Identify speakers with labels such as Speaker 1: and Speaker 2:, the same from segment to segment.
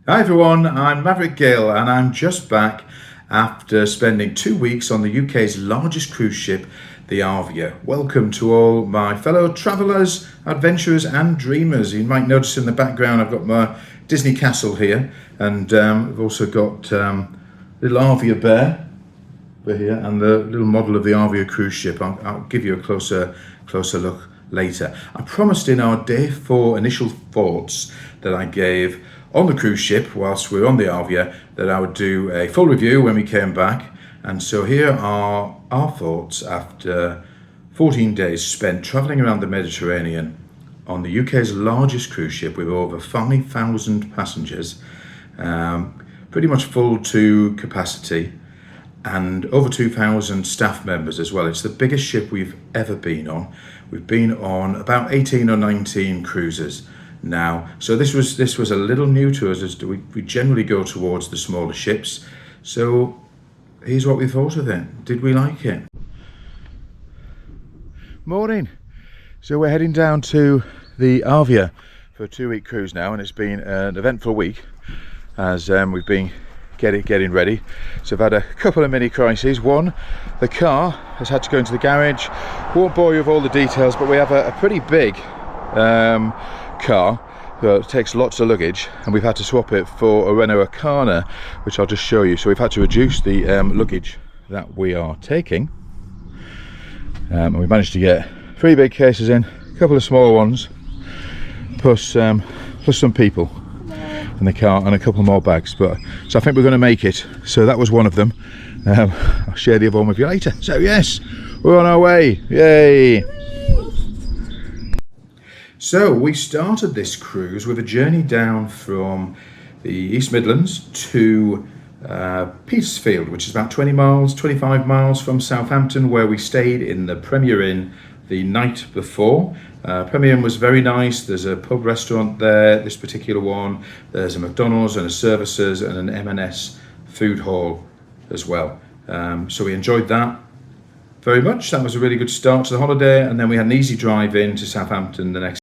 Speaker 1: Hi everyone, I'm Maverick Gill and I'm just back after spending 2 weeks on the UK's largest cruise ship, the Arvia. Welcome to all my fellow travellers, adventurers and dreamers. You might notice in the background I've got my Disney castle here, and I've also got little Arvia bear over here and the little model of the Arvia cruise ship. I'll give you a closer look later. I promised in our day 4 initial thoughts that I gave on the cruise ship whilst we were on the Arvia that I would do a full review when we came back, and so here are our thoughts after 14 days spent travelling around the Mediterranean on the UK's largest cruise ship with over 5,000 passengers, pretty much full to capacity, and over 2,000 staff members as well. It's the biggest ship we've ever been on. We've been on about 18 or 19 cruises now, so this was a little new to us, as we generally go towards the smaller ships. So here's what we thought of it. Did we like it? Morning. So we're heading down to the Arvia for a 2-week cruise now, and it's been an eventful week as we've been getting ready. So I've had a couple of mini crises. One, the car has had to go into the garage. Won't bore you with all the details, but we have a pretty big car that takes lots of luggage, and we've had to swap it for a Renault Arcana, which I'll just show you. So we've had to reduce the luggage that we are taking, and we managed to get 3 big cases in, a couple of small ones, plus some people in the car, and a couple more bags. But so I think we're going to make it. So that was one of them. I'll share the other one with you later. So yes, we're on our way. Yay! So we started this cruise with a journey down from the East Midlands to Petersfield, which is about 25 miles from Southampton, where we stayed in the Premier Inn the night before. Premier Inn was very nice. There's a pub restaurant there, this particular one. There's a McDonald's and a Services and an M&S food hall as well. So we enjoyed that very much. That was a really good start to the holiday, and then we had an easy drive in to Southampton the next.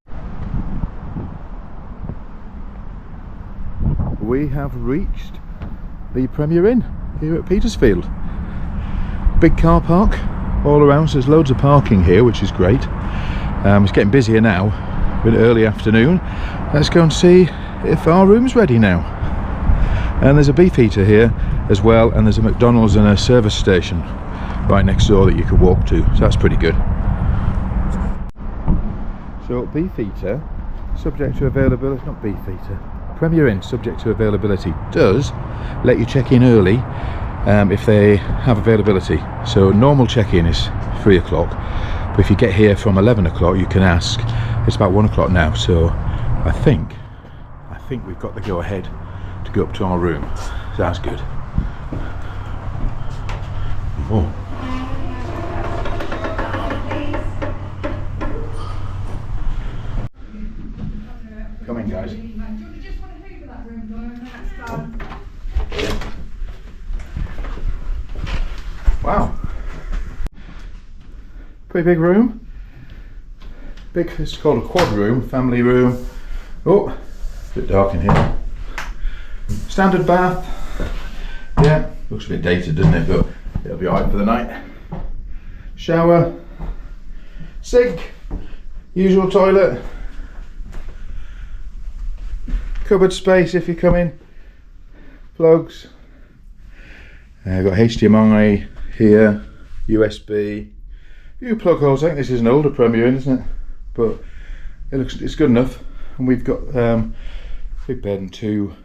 Speaker 1: We have reached the Premier Inn here at Petersfield. Big car park all around, so there's loads of parking here, which is great. It's getting busier now, a bit early afternoon. Let's go and see if our room's ready now. And there's a beefeater here as well, and there's a McDonald's and a service station right next door that you can walk to, so that's pretty good. So beefeater, subject to availability, not beefeater, Premier Inn, subject to availability, does let you check in early if they have availability. So normal check-in is 3 o'clock, but if you get here from 11 o'clock you can ask. It's about 1 o'clock now, so I think we've got the go ahead to go up to our room. So that's good. Oh. Come in, guys. Wow, pretty big room. Big, it's called a quad room, family room. Oh, a bit dark in here. Standard bath. Yeah, looks a bit dated, doesn't it? But it'll be alright for the night. Shower, sink, usual toilet, cupboard space if you come in, plugs. Got HDMI here, USB, few plug holes. I think this is an older Premier Inn, isn't it? But it's good enough. And we've got big bed and two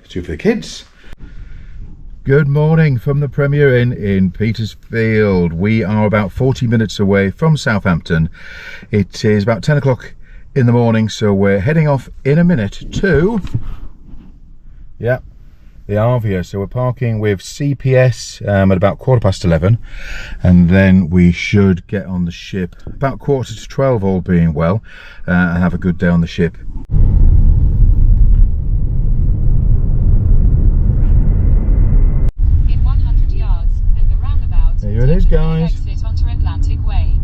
Speaker 1: for the kids. Good morning from the Premier Inn in Petersfield. We are about 40 minutes away from Southampton. It is about 10 o'clock in the morning, so we're heading off in a minute to the Arvia. So we're parking with CPS at about 11:15, and then we should get on the ship about 11:45, all being well, and have a good day on the ship.
Speaker 2: In 100 yards, at the roundabout,
Speaker 1: Here it is, guys.
Speaker 2: Exit onto Atlantic Way.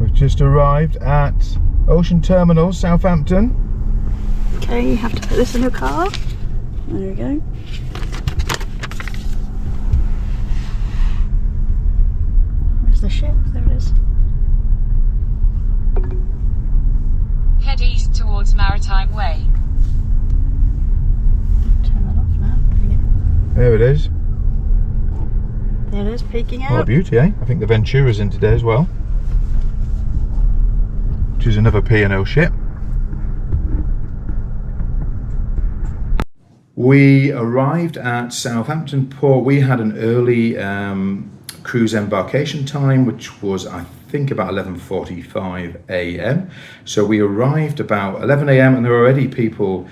Speaker 1: We've just arrived at Ocean Terminal, Southampton.
Speaker 3: Okay, you have to put this in your car. There we go. Where's the ship? There it is.
Speaker 2: Head east towards Maritime Way.
Speaker 3: Turn that off now.
Speaker 1: There it is.
Speaker 3: There it is, peeking
Speaker 1: What a
Speaker 3: out.
Speaker 1: beauty, eh? I think the Ventura's in today as well, which is another P&O ship. We arrived at Southampton Port. We had an early cruise embarkation time, which was, I think, about 11:45 a.m. So we arrived about 11 a.m. and there were already people,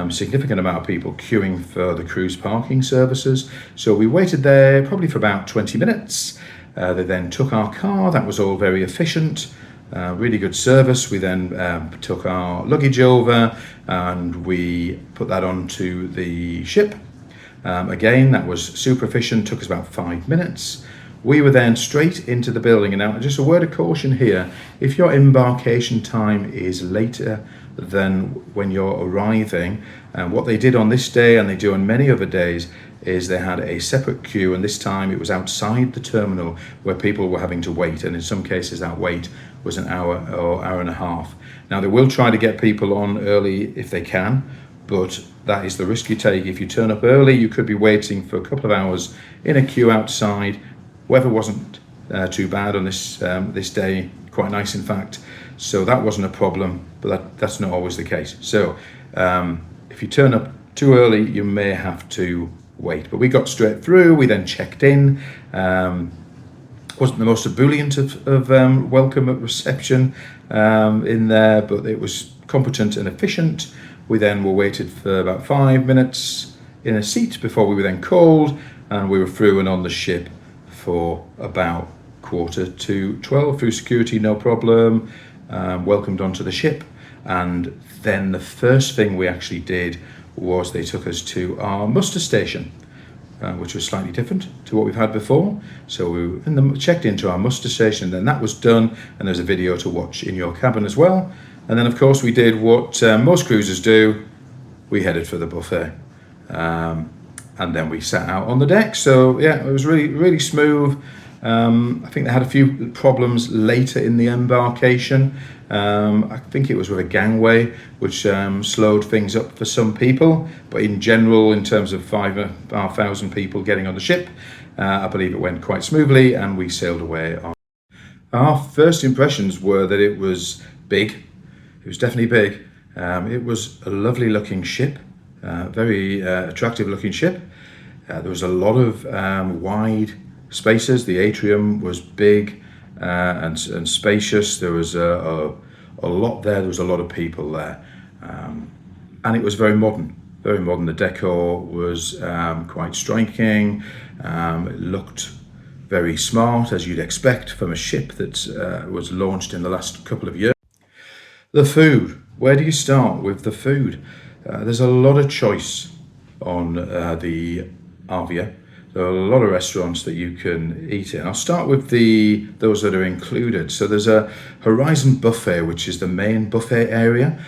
Speaker 1: significant amount of people queuing for the cruise parking services. So we waited there probably for about 20 minutes. They then took our car. That was all very efficient. Really good service. We then took our luggage over and we put that onto the ship. Again, that was super efficient, took us about 5 minutes. We were then straight into the building. And now, just a word of caution here, if your embarkation time is later than when you're arriving, what they did on this day, and they do on many other days, is they had a separate queue, and this time it was outside the terminal where people were having to wait, and in some cases that wait was an hour or hour and a half. Now they will try to get people on early if they can, but that is the risk you take. If you turn up early, you could be waiting for a couple of hours in a queue outside. Weather wasn't too bad on this day, quite nice in fact, so that wasn't a problem, but that's not always the case. So if you turn up too early, you may have to wait, but we got straight through. We then checked in. Wasn't the most ebullient of welcome at reception in there, but it was competent and efficient. We then were waited for about 5 minutes in a seat before we were then called, and we were through and on the ship for about 11:45 through security, no problem. Welcomed onto the ship, and then the first thing we actually did was they took us to our muster station, which was slightly different to what we've had before. So we checked into our muster station, and then that was done, and there's a video to watch in your cabin as well. And then of course we did what most cruisers do, we headed for the buffet. And then we sat out on the deck. So yeah, it was really smooth. I think they had a few problems later in the embarkation. I think it was with a gangway, which slowed things up for some people. But in general, in terms of 5,500 people getting on the ship, I believe it went quite smoothly, and we sailed away. Our first impressions were that it was big. It was definitely big. It was a lovely looking ship, very attractive looking ship. There was a lot of wide spaces. The atrium was big and spacious. There was a lot there. There was a lot of people there, and it was very modern. Very modern. The decor was quite striking. It looked very smart, as you'd expect from a ship that was launched in the last couple of years. The food. Where do you start with the food? There's a lot of choice on the Arvia. There are a lot of restaurants that you can eat in. I'll start with those that are included. So there's a Horizon Buffet, which is the main buffet area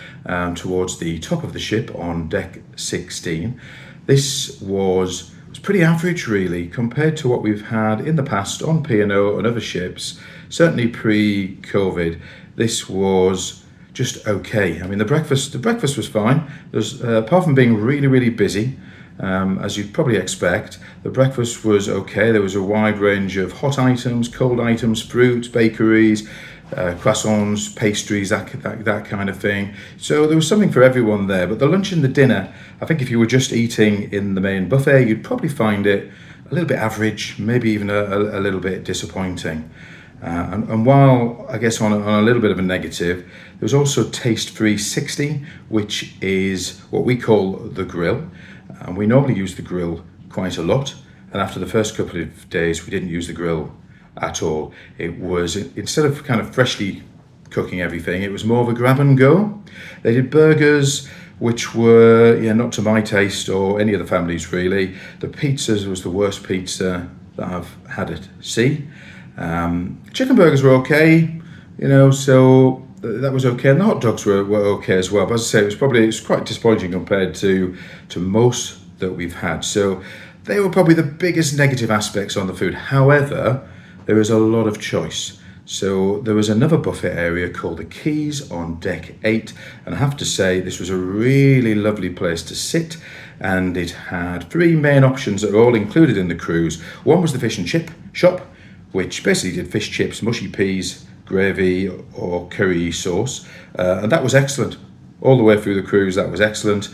Speaker 1: towards the top of the ship on deck 16. This was pretty average really compared to what we've had in the past on P&O and other ships. Certainly pre-COVID, this was just okay. I mean, the breakfast was fine. There's apart from being really busy, as you'd probably expect, the breakfast was okay. There was a wide range of hot items, cold items, fruits, bakeries, croissants, pastries, that kind of thing. So there was something for everyone there. But the lunch and the dinner, I think if you were just eating in the main buffet, you'd probably find it a little bit average, maybe even a little bit disappointing. And while I guess on a little bit of a negative, there was also Taste 360, which is what we call the grill. And we normally use the grill quite a lot. And after the first couple of days, we didn't use the grill at all. It was, instead of kind of freshly cooking everything, it was more of a grab and go. They did burgers, which were, not to my taste or any of the families really. The pizzas was the worst pizza that I've had at sea. Chicken burgers were okay, so that was okay, and the hot dogs were okay as well. But as I say, it's quite disappointing compared to most that we've had. So they were probably the biggest negative aspects on the food. However, there is a lot of choice. So there was another buffet area called the Keys on deck 8, and I have to say this was a really lovely place to sit, and it had 3 main options that are all included in the cruise. One was the fish and chip shop, which basically did fish chips, mushy peas, gravy or curry sauce, and that was excellent. All the way through the cruise, that was excellent.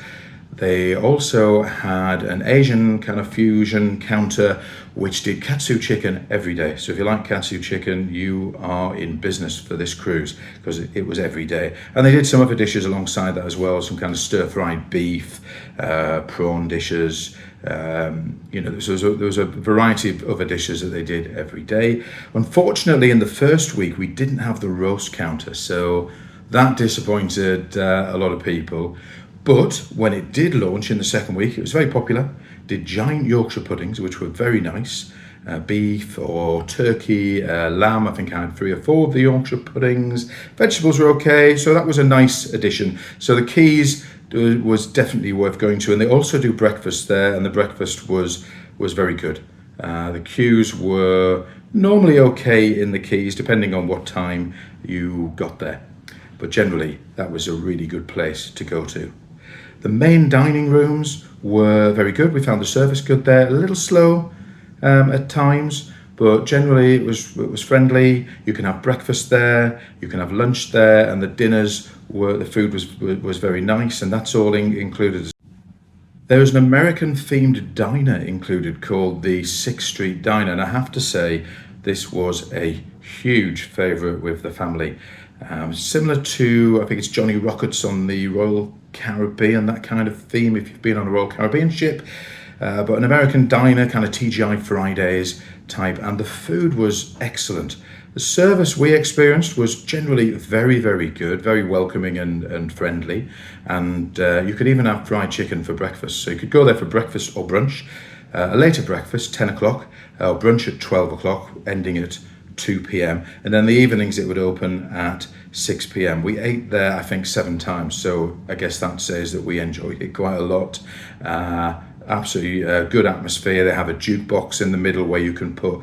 Speaker 1: They also had an Asian kind of fusion counter which did katsu chicken every day. So if you like katsu chicken, you are in business for this cruise, because it was every day. And they did some other dishes alongside that as well, some kind of stir-fried beef, prawn dishes. There was a variety of other dishes that they did every day. Unfortunately, in the first week, we didn't have the roast counter, so that disappointed a lot of people. But when it did launch in the second week, it was very popular. Did giant Yorkshire puddings, which were very nice. Beef or turkey, lamb. I think I had 3 or 4 of the Yorkshire puddings. Vegetables were okay, so that was a nice addition. So the Keys was definitely worth going to, and they also do breakfast there, and the breakfast was very good. The queues were normally okay in the Keys, depending on what time you got there. But generally, that was a really good place to go to. The main dining rooms were very good. We found the service good there, a little slow at times, but generally it was friendly. You can have breakfast there, you can have lunch there, and the food was very nice, and that's all included. There was an American themed diner included called the 6th Street Diner, and I have to say this was a huge favourite with the family. Similar to, I think it's Johnny Rockets on the Royal Caribbean, that kind of theme if you've been on a Royal Caribbean ship, but an American diner, kind of TGI Fridays type, and the food was excellent. The service we experienced was generally very, very good, very welcoming and friendly, and you could even have fried chicken for breakfast, so you could go there for breakfast or brunch, a later breakfast, 10 o'clock, or brunch at 12 o'clock, ending at 2 p.m. and then the evenings it would open at 6 p.m. We ate there, I think, 7 times, so I guess that says that we enjoyed it quite a lot. Absolutely good atmosphere. They have a jukebox in the middle where you can put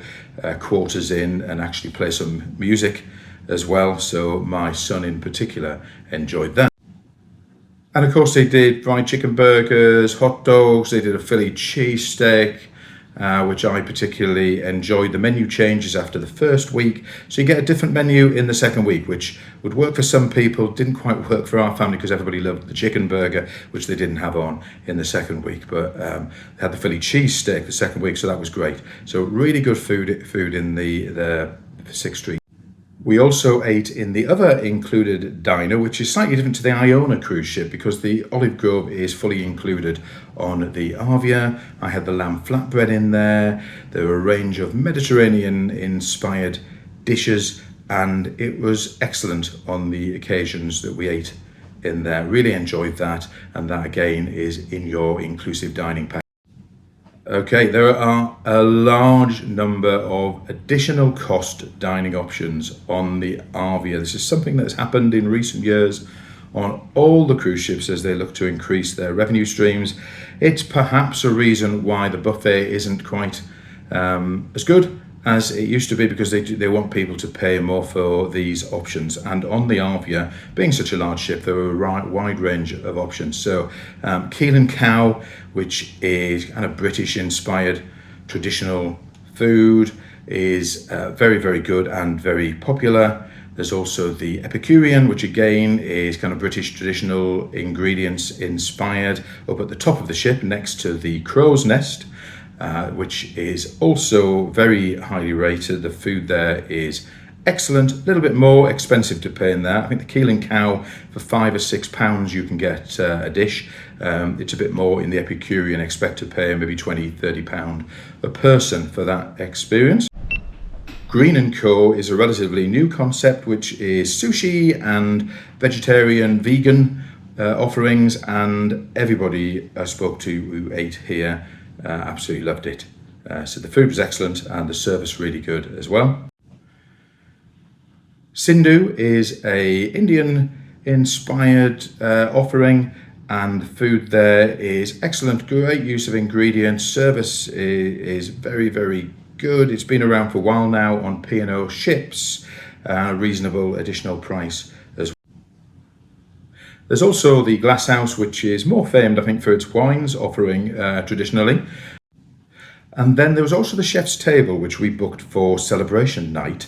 Speaker 1: quarters in and actually play some music as well, so my son in particular enjoyed that. And of course they did fried chicken burgers, hot dogs, they did a Philly cheesesteak, which I particularly enjoyed. The menu changes after the first week, so you get a different menu in the second week, which would work for some people, didn't quite work for our family because everybody loved the chicken burger, which they didn't have on in the second week, but they had the Philly cheesesteak the second week, so that was great. So really good food in the 6th Street. We also ate in the other included diner, which is slightly different to the Iona cruise ship because the olive grove is fully included on the Arvia. I had the lamb flatbread in there. There were a range of Mediterranean-inspired dishes, and it was excellent on the occasions that we ate in there. Really enjoyed that, and that again is in your inclusive dining package. Okay, there are a large number of additional cost dining options on the Arvia. This is something that's happened in recent years on all the cruise ships as they look to increase their revenue streams. It's perhaps a reason why the buffet isn't quite as good as it used to be, because they want people to pay more for these options. And on the Arvia, being such a large ship, there were a wide range of options. So Keel and Cow, which is kind of British-inspired traditional food, is very, very good and very popular. There's also the Epicurean, which again is kind of British traditional ingredients inspired, up at the top of the ship next to the Crow's Nest, which is also very highly rated. The food there is excellent, a little bit more expensive to pay in there. I think the Keel and Cow, for £5 or £6 you can get a dish. It's a bit more in the Epicurean, expect to pay maybe £20-30 a person for that experience. Green & Co is a relatively new concept, which is sushi and vegetarian, vegan offerings, and everybody I spoke to who ate here absolutely loved it. So the food was excellent and the service really good as well. Sindhu is a Indian-inspired offering, and the food there is excellent. Great use of ingredients. Service is very, very good. It's been around for a while now on P&O ships. A reasonable additional price as well. There's also the Glass House, which is more famed, I think, for its wines offering traditionally. And then there was also the Chef's Table, which we booked for celebration night.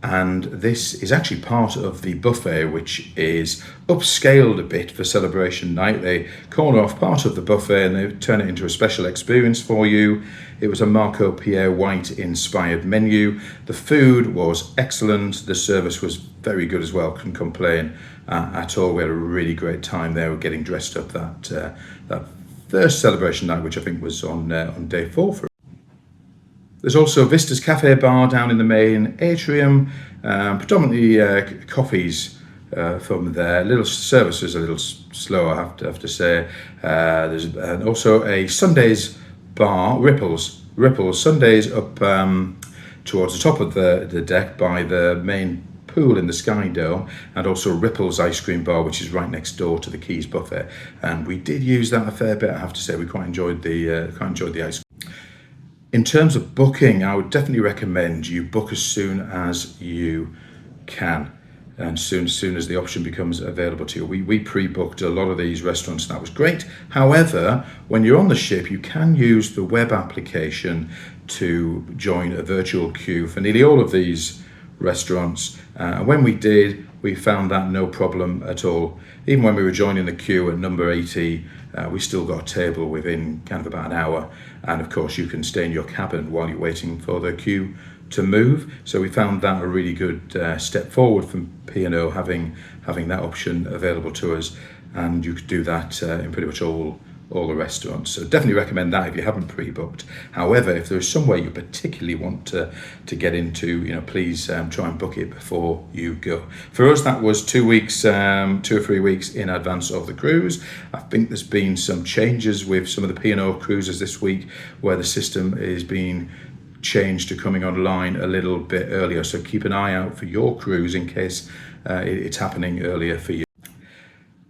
Speaker 1: And this is actually part of the buffet, which is upscaled a bit for celebration night. They corner off part of the buffet and they turn it into a special experience for you. It was a Marco Pierre White inspired menu. The food was excellent. The service was very good as well. Couldn't complain at all. We had a really great time there. We're getting dressed up that first celebration night, which I think was on day 4 for us. There's also Vista's Cafe Bar down in the main atrium, predominantly coffees from there. Little service was a little slow, I have to say. There's also a Sundays bar, Ripples Sundays up towards the top of the deck by the main pool in the Sky Dome, and also Ripples Ice Cream Bar, which is right next door to the Keys Buffet. And we did use that a fair bit, I have to say. We quite enjoyed the ice cream. In terms of booking, I would definitely recommend you book as soon as you can, and soon as the option becomes available to you. We pre-booked a lot of these restaurants, and that was great. However, when you're on the ship, you can use the web application to join a virtual queue for nearly all of these restaurants. And when we did, we found that no problem at all. Even when we were joining the queue at number 80, we still got a table within kind of about an hour. And of course, you can stay in your cabin while you're waiting for the queue to move. So we found that a really good step forward from P&O, having that option available to us. And you could do that in pretty much all the restaurants. So definitely recommend that if you haven't pre-booked. However, if there's somewhere you particularly want to get into, please try and book it before you go. For us, that was 2 weeks, 2 or 3 weeks in advance of the cruise. I think there's been some changes with some of the P&O cruises this week where the system is being changed to coming online a little bit earlier. So keep an eye out for your cruise in case it's happening earlier for you.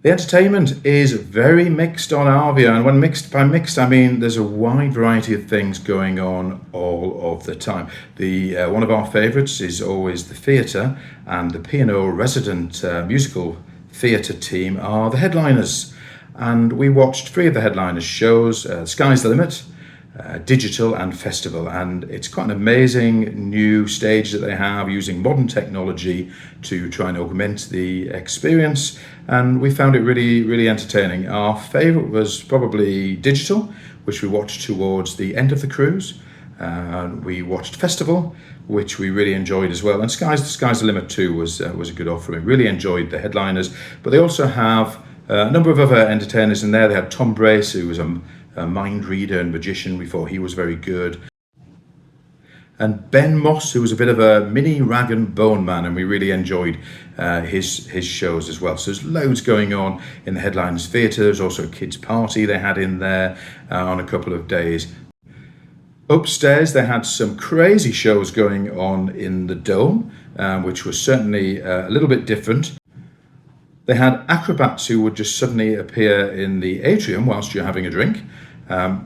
Speaker 1: The entertainment is very mixed on Arvia, and when by mixed I mean there's a wide variety of things going on all of the time. One of our favourites is always the theatre, and the P&O resident musical theatre team are the headliners. And we watched 3 of the headliners' shows, Sky's the Limit, Digital and Festival, and it's quite an amazing new stage that they have using modern technology to try and augment the experience, and we found it really, really entertaining. Our favourite was probably Digital, which we watched towards the end of the cruise. We watched Festival, which we really enjoyed as well, and Sky's the Limit too was a good offering. Really enjoyed the headliners, but they also have a number of other entertainers in there. They had Tom Brace, who was a mind reader and magician. We thought he was very good. And Ben Moss, who was a bit of a mini rag and bone man, and we really enjoyed his shows as well. So there's loads going on in the headliners theatre. There's also a kids' party they had in there on a couple of days. Upstairs, they had some crazy shows going on in the Dome, which was certainly a little bit different. They had acrobats who would just suddenly appear in the atrium whilst you're having a drink.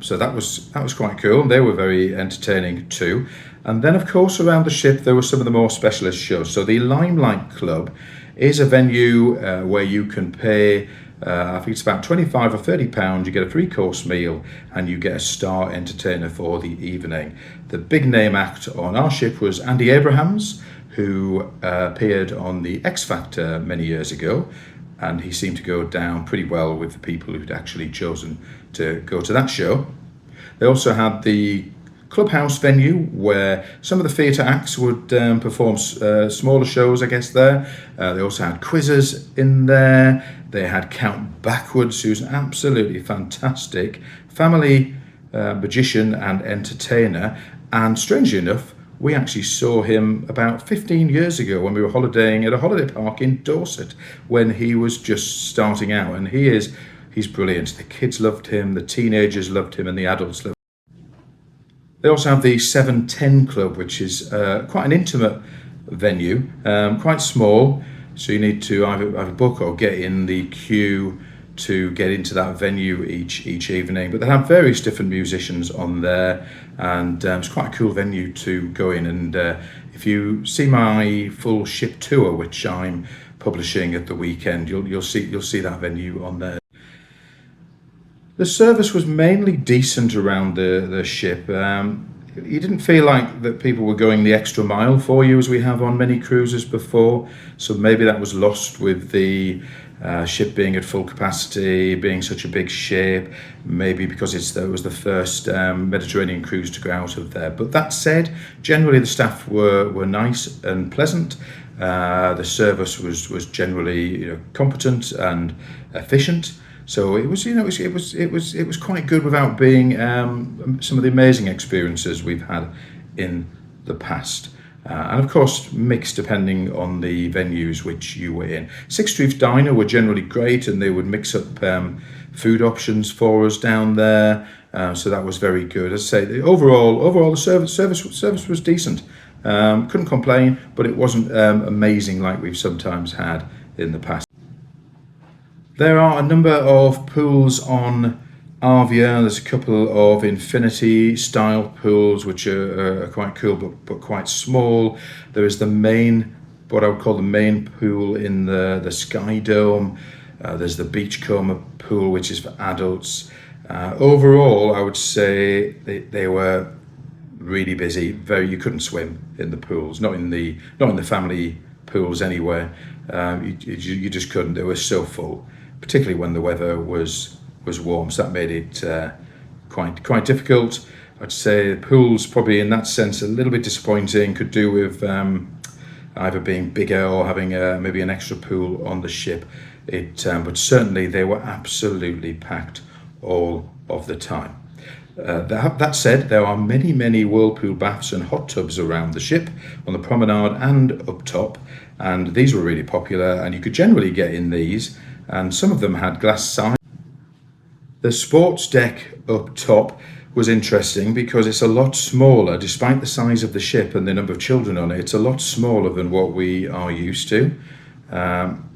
Speaker 1: So that was quite cool. They were very entertaining too. And then, of course, around the ship, there were some of the more specialist shows. So the Limelight Club is a venue where you can pay, I think it's about £25 or £30. You get a 3-course meal and you get a star entertainer for the evening. The big name act on our ship was Andy Abrahams, who appeared on the X Factor many years ago, and he seemed to go down pretty well with the people who'd actually chosen to go to that show. They also had the clubhouse venue where some of the theatre acts would perform smaller shows, I guess, there. They also had quizzes in there. They had Count Backwards, who's an absolutely fantastic family magician and entertainer, and strangely enough, we actually saw him about 15 years ago when we were holidaying at a holiday park in Dorset when he was just starting out, and he's brilliant. The kids loved him, the teenagers loved him, and the adults loved him. They also have the 710 Club, which is quite an intimate venue, quite small, so you need to either book or get in the queue to get into that venue each evening. But they have various different musicians on there, and it's quite a cool venue to go in. And if you see my full ship tour, which I'm publishing at the weekend, you'll see that venue on there. The service was mainly decent around the ship. You didn't feel like that people were going the extra mile for you as we have on many cruises before, so maybe that was lost with the ship being at full capacity, being such a big ship, maybe because it was the first Mediterranean cruise to go out of there. But that said, generally the staff were nice and pleasant. The service was generally competent and efficient. So it was quite good without being some of the amazing experiences we've had in the past. And of course, mixed depending on the venues which you were in. Sixth Street Dino were generally great, and they would mix up food options for us down there. So that was very good. As I say, overall the service was decent. Couldn't complain, but it wasn't amazing like we've sometimes had in the past. There are a number of pools on Arvia. There's a couple of infinity style pools which are quite cool but quite small. There is what I would call the main pool in the Sky Dome. There's the Beachcomber pool, which is for adults. Overall, I would say they were really busy. You couldn't swim in the pools, not in the family pools anyway. You just couldn't. They were so full, particularly when the weather was warm, so that made it quite difficult. I'd say the pool's probably in that sense a little bit disappointing. Could do with either being bigger or having maybe an extra pool on the ship. But certainly they were absolutely packed all of the time. That said, there are many whirlpool baths and hot tubs around the ship, on the promenade and up top, and these were really popular, and you could generally get in these, and some of them had glass sides. The sports deck up top was interesting because it's a lot smaller, despite the size of the ship and the number of children on it. It's a lot smaller than what we are used to.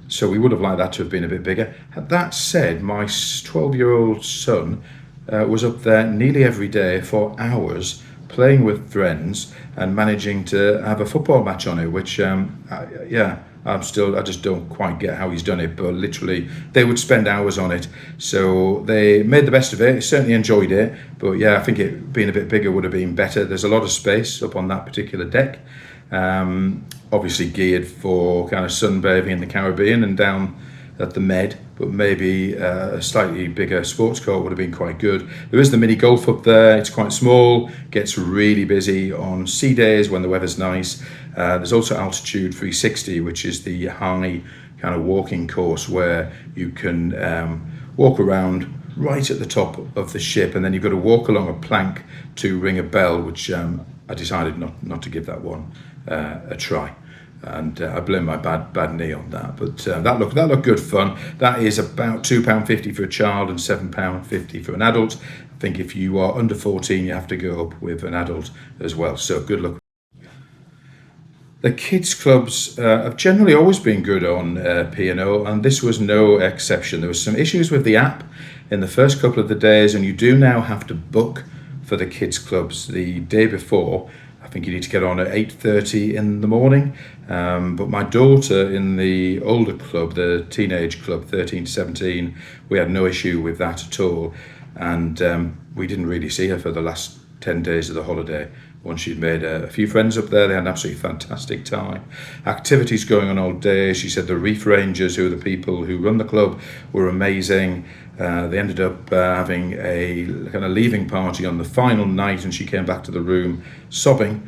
Speaker 1: So we would have liked that to have been a bit bigger. That said, my 12-year-old son was up there nearly every day for hours, playing with friends and managing to have a football match on it, which, I just don't quite get how he's done it, but literally they would spend hours on it. So they made the best of it, certainly enjoyed it, but yeah, I think it being a bit bigger would have been better. There's a lot of space up on that particular deck, obviously geared for kind of sunbathing in the Caribbean and down at the Med, but maybe a slightly bigger sports court would have been quite good. There is the mini golf up there. It's quite small, gets really busy on sea days when the weather's nice. There's also Altitude 360, which is the high kind of walking course where you can walk around right at the top of the ship, and then you've got to walk along a plank to ring a bell, which I decided not to give that one a try. And I blame my bad knee on that, but that looked good fun. That is about £2.50 for a child and £7.50 for an adult. I think if you are under 14, you have to go up with an adult as well. So good luck. The kids clubs have generally always been good on P&O, and this was no exception. There was some issues with the app in the first couple of the days, and you do now have to book for the kids clubs the day before. I think you need to get on at 8:30 in the morning. But my daughter in the older club, the teenage club, 13 to 17, we had no issue with that at all. And we didn't really see her for the last 10 days of the holiday. Once she'd made a few friends up there, they had an absolutely fantastic time. Activities going on all day. She said the Reef Rangers, who are the people who run the club, were amazing. They ended up having a kind of leaving party on the final night, and she came back to the room sobbing.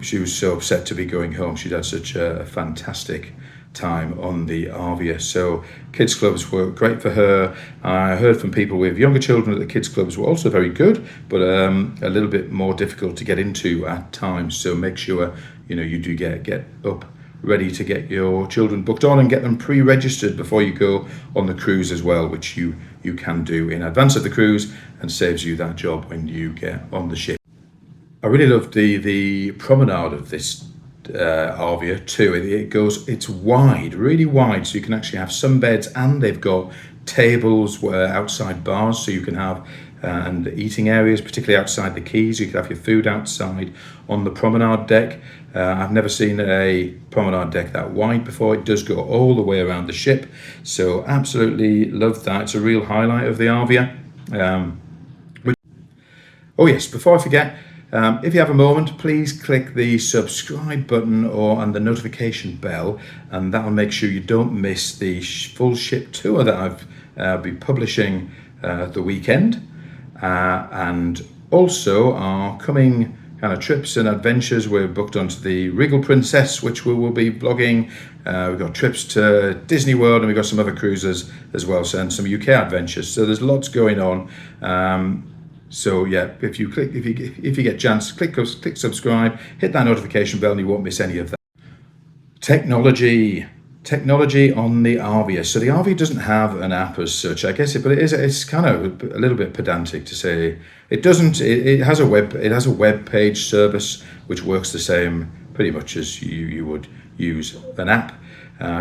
Speaker 1: She was so upset to be going home. She'd had such a fantastic time on the Arvia. So kids clubs were great for her. I heard from people with younger children that the kids clubs were also very good, but a little bit more difficult to get into at times. So make sure you do get up ready to get your children booked on and get them pre-registered before you go on the cruise as well, which you can do in advance of the cruise and saves you that job when you get on the ship. I really loved the promenade of this Arvia too. It's wide, really wide, so you can actually have sunbeds, and they've got tables where outside bars, so you can have and eating areas, particularly outside the quays. You can have your food outside on the promenade deck. I've never seen a promenade deck that wide before. It does go all the way around the ship, so absolutely love that. It's a real highlight of the Arvia. Oh yes, before I forget, if you have a moment, please click the subscribe button and the notification bell, and that will make sure you don't miss the full ship tour that I've been publishing the weekend, and also our coming kind of trips and adventures. We're booked onto the Regal Princess, which we will be vlogging. We've got trips to Disneyworld, and we've got some other cruises as well, and some UK adventures. So there's lots going on. So yeah, if you get a chance, click subscribe, hit that notification bell, and you won't miss any of that. Technology on the Arvia. So the Arvia doesn't have an app as such, I guess, but it's kind of a little bit pedantic to say it doesn't. It has a web page service which works the same pretty much as you would use an app.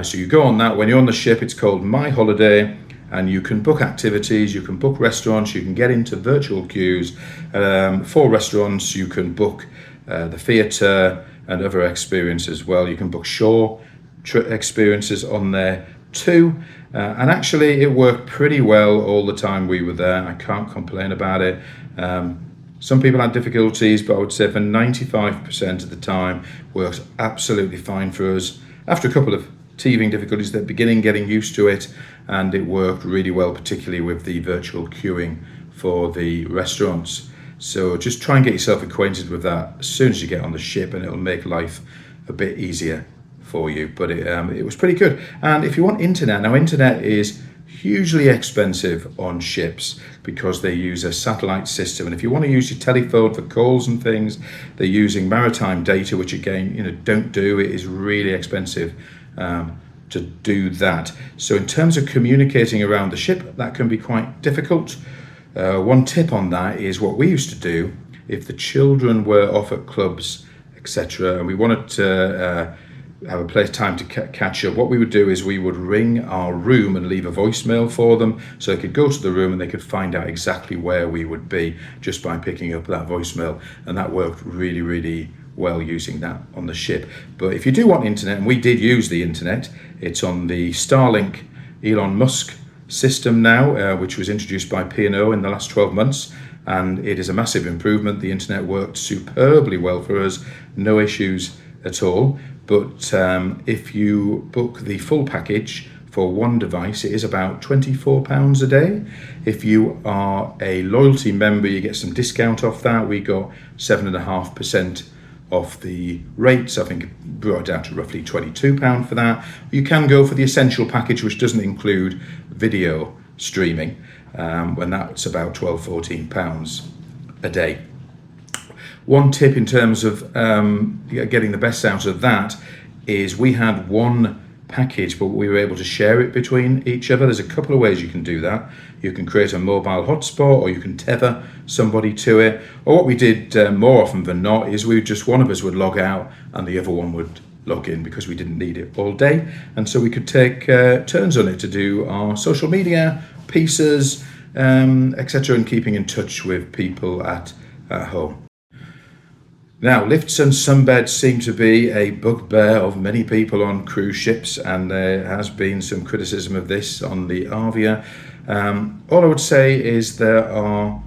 Speaker 1: So you go on that when you're on the ship. It's called My Holiday. And you can book activities, you can book restaurants, you can get into virtual queues. For restaurants, you can book the theatre and other experiences as well. You can book shore experiences on there too. And actually, it worked pretty well all the time we were there. I can't complain about it. Some people had difficulties, but I would say for 95% of the time, works absolutely fine for us. After a couple of teething difficulties at the beginning, getting used to it, and it worked really well, particularly with the virtual queuing for the restaurants. So just try and get yourself acquainted with that as soon as you get on the ship, and it'll make life a bit easier for you. But it was pretty good. And if you want internet, now internet is hugely expensive on ships because they use a satellite system, and if you want to use your telephone for calls and things, they're using maritime data, which again, don't do. It is really expensive to do that. So in terms of communicating around the ship, that can be quite difficult. One tip on that is what we used to do if the children were off at clubs, etc., and we wanted to have a time to catch up. What we would do is we would ring our room and leave a voicemail for them, so they could go to the room and they could find out exactly where we would be just by picking up that voicemail, and that worked really, really well using that on the ship. But if you do want internet, and we did use the internet, it's on the Starlink Elon Musk system now, which was introduced by P&O in the last 12 months, and it is a massive improvement. The internet worked superbly well for us, no issues at all. But if you book the full package for one device, it is about £24 a day. If you are a loyalty member, you get some discount off that. We got 7.5% off the rates. I think it brought it down to roughly £22 for that. You can go for the essential package, which doesn't include video streaming, when that's about £12-14 a day. One tip in terms of getting the best out of that is we had one package, but we were able to share it between each other. There's a couple of ways you can do that. You can create a mobile hotspot, or you can tether somebody to it. Or what we did more often than not is one of us would log out and the other one would log in, because we didn't need it all day. And so we could take turns on it to do our social media pieces, etc., and keeping in touch with people at home. Now, lifts and sunbeds seem to be a bugbear of many people on cruise ships, and there has been some criticism of this on the Arvia. All I would say is there are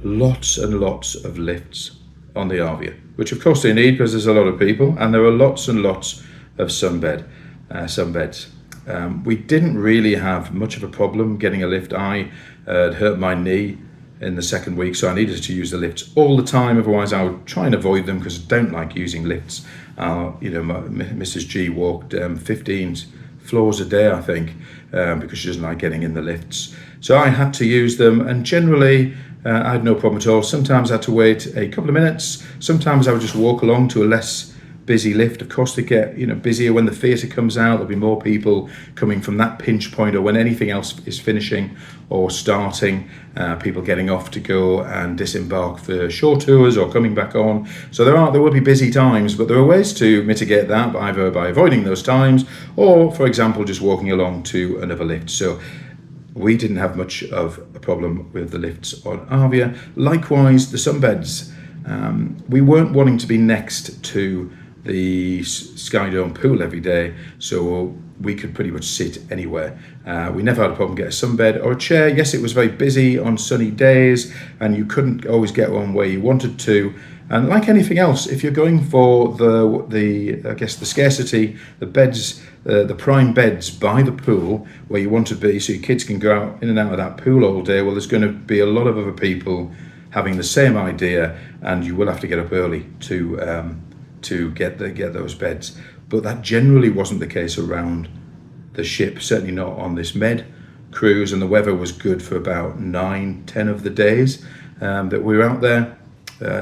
Speaker 1: lots and lots of lifts on the Arvia, which of course they need because there's a lot of people, and there are lots and lots of sunbeds. We didn't really have much of a problem getting a lift. I had hurt my knee in the second week, so I needed to use the lifts all the time. Otherwise, I would try and avoid them because I don't like using lifts. Mrs. G walked 15 floors a day, I think, because she doesn't like getting in the lifts. So I had to use them, and generally I had no problem at all. Sometimes I had to wait a couple of minutes. Sometimes I would just walk along to a less busy lift. Of course, they get busier when the theatre comes out. There'll be more people coming from that pinch point, or when anything else is finishing or starting. People getting off to go and disembark for short tours or coming back on. So there will be busy times, but there are ways to mitigate that, either by avoiding those times or, for example, just walking along to another lift. So we didn't have much of a problem with the lifts on Arvia. Likewise, the sunbeds. We weren't wanting to be next to the Sky Dome pool every day, so we could pretty much sit anywhere. We never had a problem getting a sunbed or a chair. Yes, it was very busy on sunny days, and you couldn't always get one where you wanted to. And like anything else, if you're going for the scarcity, the beds, the prime beds by the pool where you want to be, so your kids can go out in and out of that pool all day, well, there's going to be a lot of other people having the same idea, and you will have to get up early to get those beds. But that generally wasn't the case around the ship, certainly not on this Med cruise, and the weather was good for about 9-10 of the days that we were out there.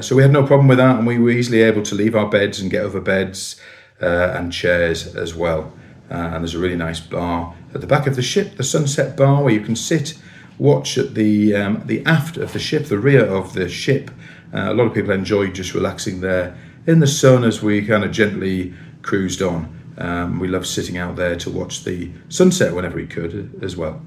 Speaker 1: So we had no problem with that, and we were easily able to leave our beds and get other beds and chairs as well. And there's a really nice bar at the back of the ship, the sunset bar, where you can sit, watch at the aft of the ship, the rear of the ship. A lot of people enjoyed just relaxing there in the sun as we kind of gently cruised on. We loved sitting out there to watch the sunset whenever we could as well.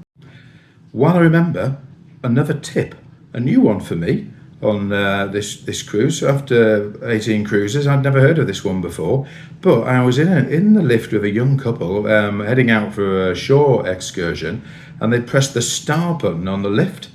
Speaker 1: While I remember, another tip, a new one for me on this cruise. So after 18 cruises, I'd never heard of this one before, but I was in the lift with a young couple heading out for a shore excursion, and they pressed the star button on the lift,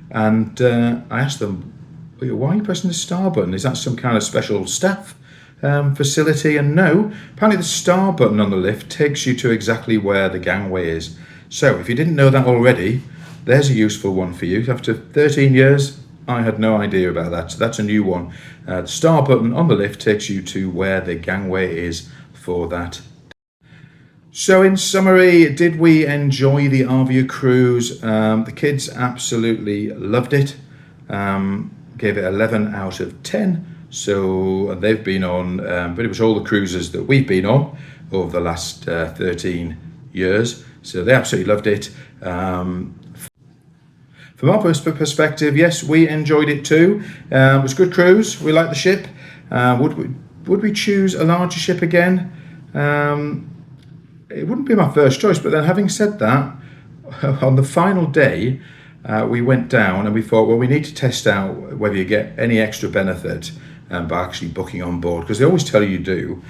Speaker 1: and I asked them, why are you pressing the star button? Is that some kind of special staff facility? And no, apparently the star button on the lift takes you to exactly where the gangway is. So if you didn't know that already, there's a useful one for you. After 13 years, I had no idea about that. So that's a new one. The star button on the lift takes you to where the gangway is for that. So in summary, did we enjoy the Arvia cruise? The kids absolutely loved it. Gave it 11 out of 10. So they've been on pretty much all the cruises that we've been on over the last 13 years. So they absolutely loved it. From our perspective, yes, we enjoyed it too. It was a good cruise. We liked the ship. Would we choose a larger ship again? It wouldn't be my first choice, but then having said that, on the final day, we went down and we thought, well, we need to test out whether you get any extra benefit by actually booking on board, because they always tell you do.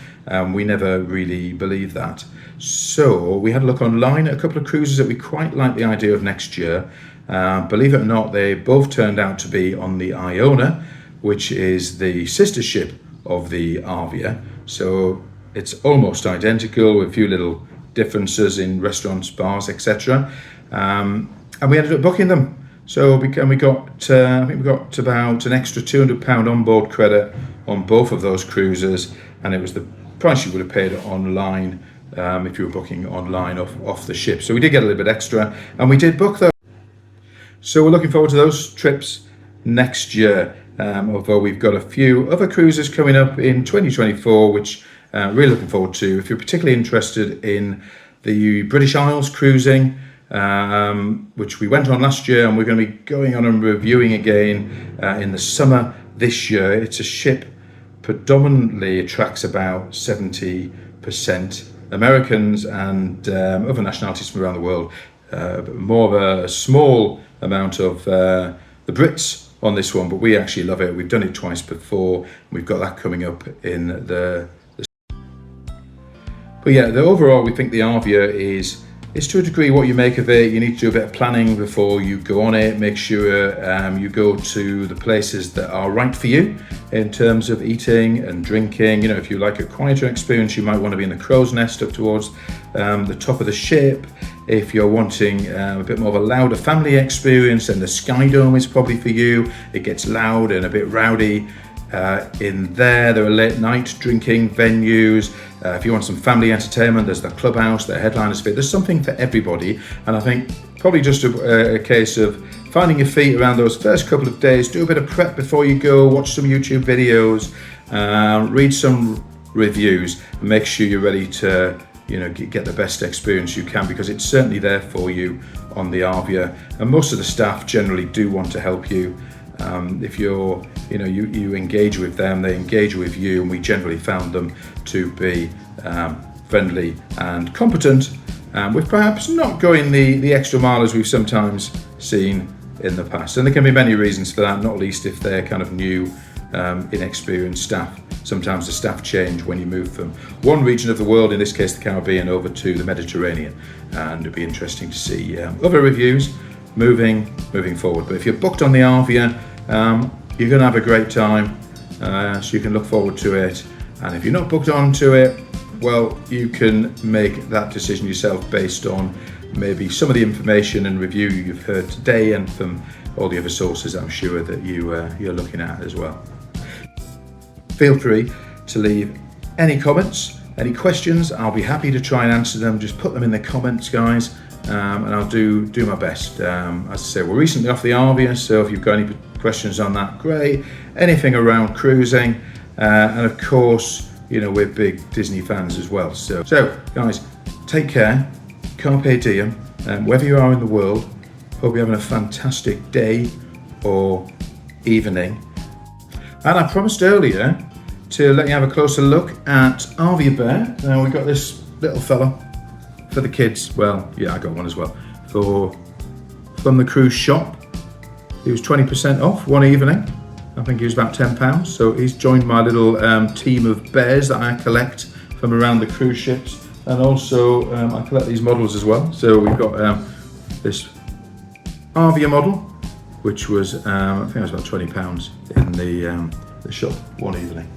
Speaker 1: We never really believe that. So we had a look online at a couple of cruises that we quite like the idea of next year. Believe it or not, they both turned out to be on the Iona, which is the sister ship of the Arvia. So it's almost identical with a few little differences in restaurants, bars, etc. And we ended up booking them. So we got, I think we got about an extra £200 onboard credit on both of those cruises, and it was the price you would have paid online if you were booking online off the ship. So we did get a little bit extra, and we did book those. So we're looking forward to those trips next year, although we've got a few other cruises coming up in 2024, which really looking forward to. If you're particularly interested in the British Isles cruising, which we went on last year, and we're going to be going on and reviewing again in the summer this year. It's a ship predominantly attracts about 70% Americans and other nationalities from around the world. More of a small amount of the Brits on this one, but we actually love it. We've done it twice before. We've got that coming up in the but yeah, overall we think the Arvia is to a degree what you make of it. You need to do a bit of planning before you go on it. Make sure you go to the places that are right for you in terms of eating and drinking. You know, if you like a quieter experience, you might want to be in the crow's nest up towards the top of the ship. If you're wanting a bit more of a louder family experience, then the Sky Dome is probably for you. It gets loud and a bit rowdy in there. There are late night drinking venues. If you want some family entertainment, there's the clubhouse, the headliners fit. There's something for everybody, and I think probably just a case of finding your feet around those first couple of days. Do a bit of prep before you go, watch some YouTube videos, read some reviews, and make sure you're ready to get the best experience you can, because it's certainly there for you on the Arvia. And most of the staff generally do want to help you. If you engage with them, they engage with you, and we generally found them to be friendly and competent, with perhaps not going the extra mile as we've sometimes seen in the past. And there can be many reasons for that, not least if they're kind of new, inexperienced staff. Sometimes the staff change when you move from one region of the world, in this case the Caribbean, over to the Mediterranean, and it'd be interesting to see other reviews moving forward. But if you're booked on the Arvia, you're going to have a great time, so you can look forward to it. And if you're not booked onto it, well, you can make that decision yourself based on maybe some of the information and review you've heard today, and from all the other sources I'm sure that you're looking at as well. Feel free to leave any comments, any questions. I'll be happy to try and answer them. Just put them in the comments, guys, and I'll do my best. As I say, we're recently off the Arvia, so if you've got any questions on that, great. Anything around cruising, and of course, we're big Disney fans as well. So guys, take care. Carpe diem. Wherever you are in the world, hope you're having a fantastic day or evening. And I promised earlier to let you have a closer look at Arvia Bear. Now we've got this little fella for the kids. Well, yeah, I got one as well. From the cruise shop. He was 20% off one evening. I think he was about £10. So he's joined my little team of bears that I collect from around the cruise ships. And also I collect these models as well. So we've got this Arvia model, which was I think it was about £20 in the shop one evening.